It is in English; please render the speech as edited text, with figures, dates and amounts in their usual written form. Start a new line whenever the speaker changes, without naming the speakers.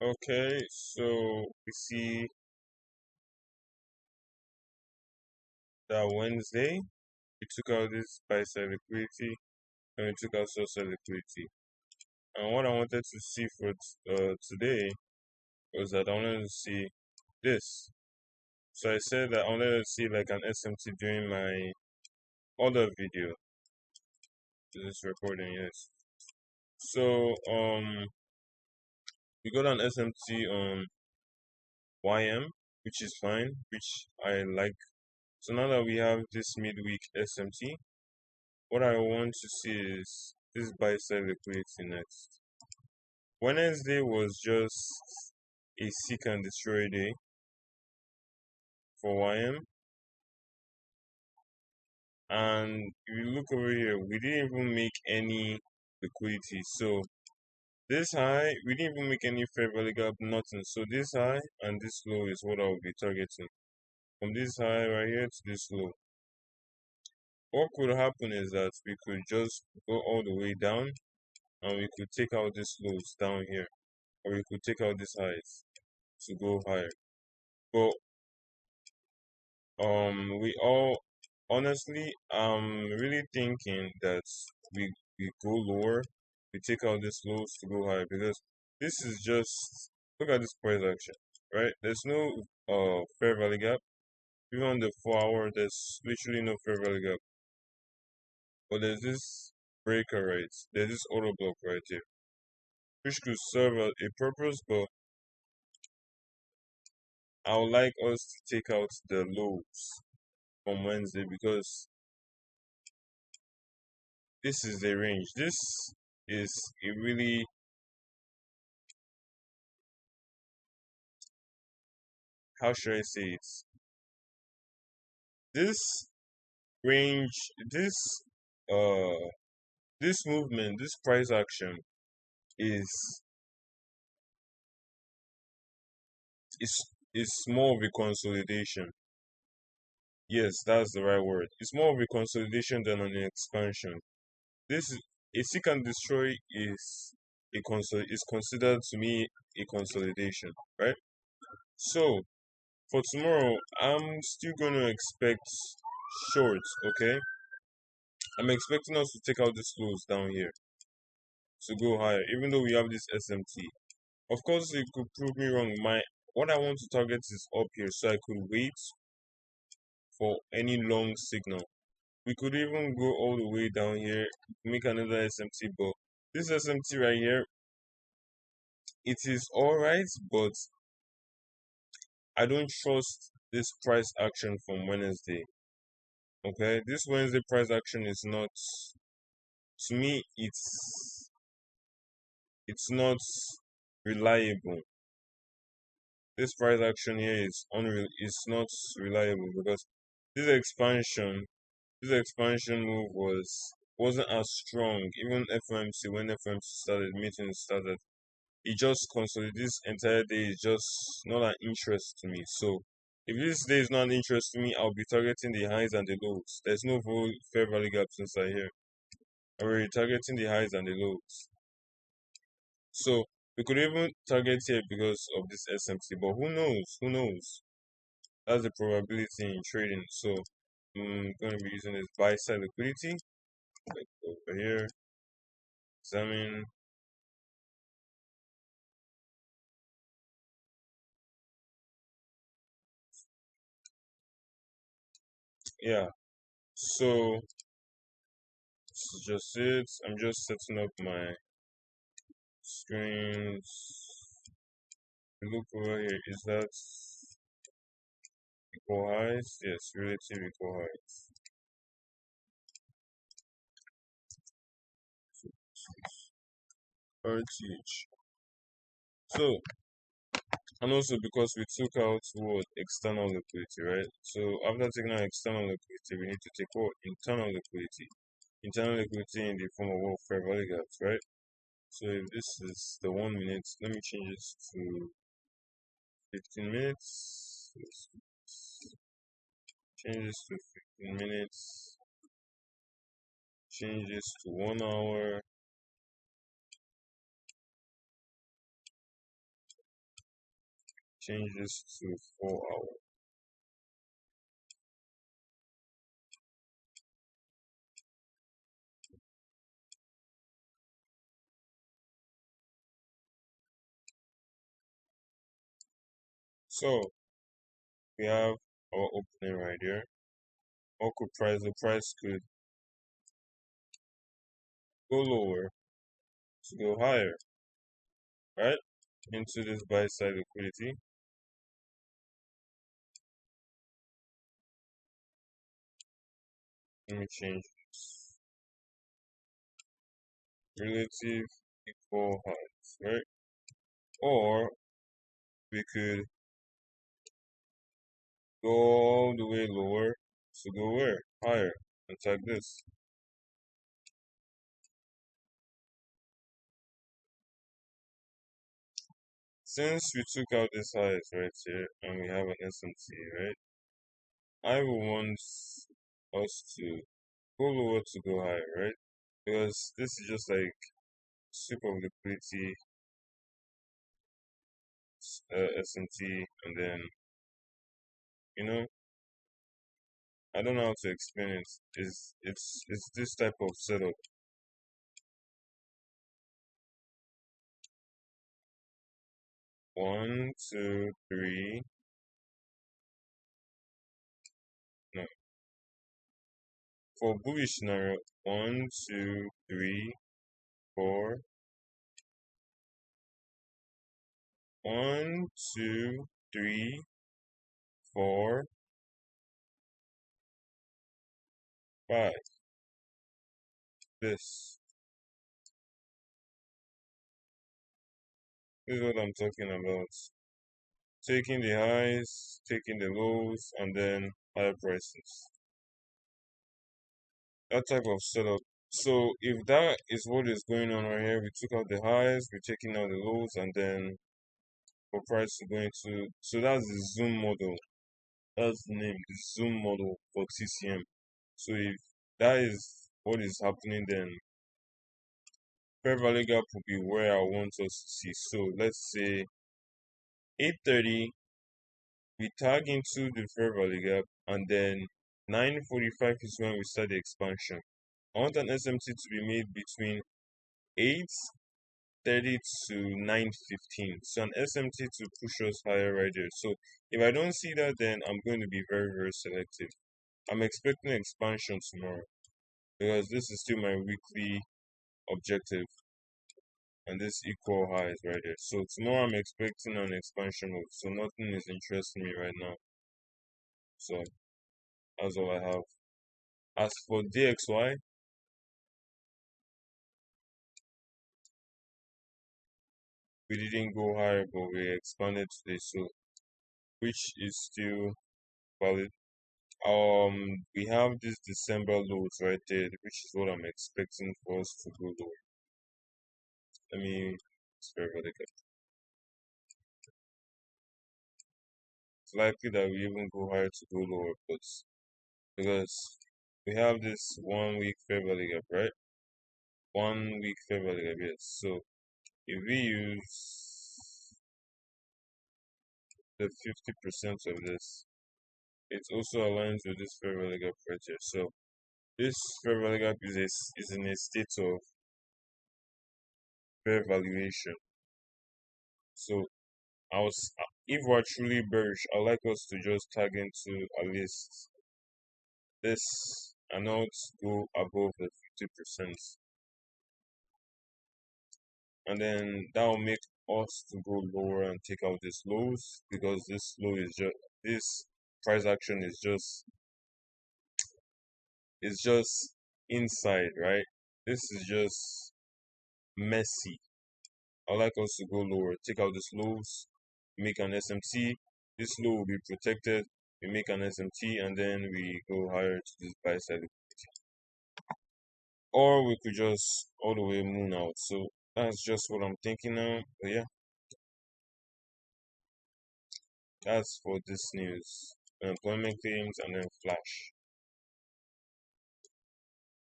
Okay, so we see that Wednesday we took out this buy side liquidity and we took out sell side liquidity. And what I wanted to see for today was that I wanted to see this. So I said that I wanted to see like an SMT during my other video. This recording, yes. So we got an SMT on YM, which is fine, which I like. So now that we have this midweek SMT, what I want to see is this buy side liquidity next. Wednesday was just a seek and destroy day for YM, and if you look over here, we didn't even make any liquidity. So this high, we didn't even make any fair value gap, nothing. So this high and this low is what I will be targeting. From this high right here to this low. What could happen is that we could just go all the way down and we could take out these lows down here. Or we could take out these highs to go higher. But we all honestly I'm really thinking that we go lower, we take out these lows to go higher because this is just look at this price action, right? There's no fair value gap. Even on the 4 hour there's literally no fair value gap. But there's this breaker right, there's this auto block right here, which could serve a purpose, but I would like us to take out the lows from Wednesday because this is the range. This is a really how should I say it? This range, this uh this movement, this price action is is more of a consolidation. Yes, that's the right word. It's more of a consolidation than an expansion. This is a seek and destroy is considered to me a consolidation, right? So for tomorrow, I'm still going to expect shorts, okay? I'm expecting us to take out these lows down here to go higher, even though we have this SMT. Of course, it could prove me wrong. What I want to target is up here, so I could wait for any long signal. We could even go all the way down here, make another SMT, but this SMT right here, it is alright, but I don't trust this price action from Wednesday. Okay, this Wednesday price action is not to me. It's not reliable. This price action here is it's not reliable because this expansion this expansion move wasn't as strong. Even FOMC when FOMC started meeting started, it just consolidated. This entire day is just not an interest to me. So if this day is not an interest to me, I'll be targeting the highs and the lows. There's no fair value gaps inside here. I'm already targeting the highs and the lows. So we could even target here because of this SMT, but who knows? Who knows? That's the probability in trading. So I'm going to be using this buy side liquidity. Like over here, examine. Yeah. So this is just it. I'm just setting up my screens. Look over here. Is that equal highs? Yes, relative equal highs. RTH. So and also because we took out what external liquidity, right? So after taking out external liquidity, we need to take what internal liquidity. Internal liquidity in the form of what fair value gaps, right? So if this is the 1 minute, let me change this to 15 minutes. Change this to 15 minutes. Change this to 1 hour. change this to 4 hours. So we have our opening right here. What could price? The price could go lower to go higher, right? Into this buy side liquidity. Let me change this. Relative equal highs, right? Or we could go all the way lower to go where? Higher. And tag this. Since we took out this highs right here and we have an SMT, right? I will want us to go lower to go higher, right? Because this is just like sweep of liquidity, SMT, and then, you know, I don't know how to explain it. It's this type of setup. One, two, three. No. For bullish scenario, one, two, three, four. One, two, three, four, five. This. This is what I'm talking about. Taking the highs, taking the lows, and then higher prices. That type of setup. So if that is what is going on right here, we took out the highs, we're taking out the lows, and then for price to go into, so that's the zoom model. That's the name, the zoom model for TCM. So if that is what is happening, then fair value gap will be where I want us to see. So let's say 8:30, we tag into the fair value gap, and then 9:45 is when we start the expansion. I want an SMT to be made between 8:30 to 9:15. So an SMT to push us higher right there. So if I don't see that, then I'm going to be very, very selective. I'm expecting expansion tomorrow because this is still my weekly objective, and this equal highs right there. So tomorrow I'm expecting an expansion move. So nothing is interesting me right now. So that's all I have. As for DXY, we didn't go higher, but we expanded today, so which is still valid. We have this December lows right there, which is what I'm expecting for us to go lower. Let me spare for the cap. It's likely that we even go higher to go lower, but because we have this 1 week fair value gap, right? 1 week fair value gap, yes. So if we use the 50% of this, it also aligns with this fair value gap right here. So this fair value gap is in a state of fair valuation. So if we're truly bearish, I'd like us to just tag into at least this and not go above the 50%. And then that will make us to go lower and take out this lows, because this low is just, this price action is just inside, right? This is just messy. I'd like us to go lower, take out this lows, make an SMT. This low will be protected. We make an SMT, and then we go higher to this buy side. Or we could just all the way moon out. So that's just what I'm thinking now. But yeah, that's for this news. Employment claims and then flash.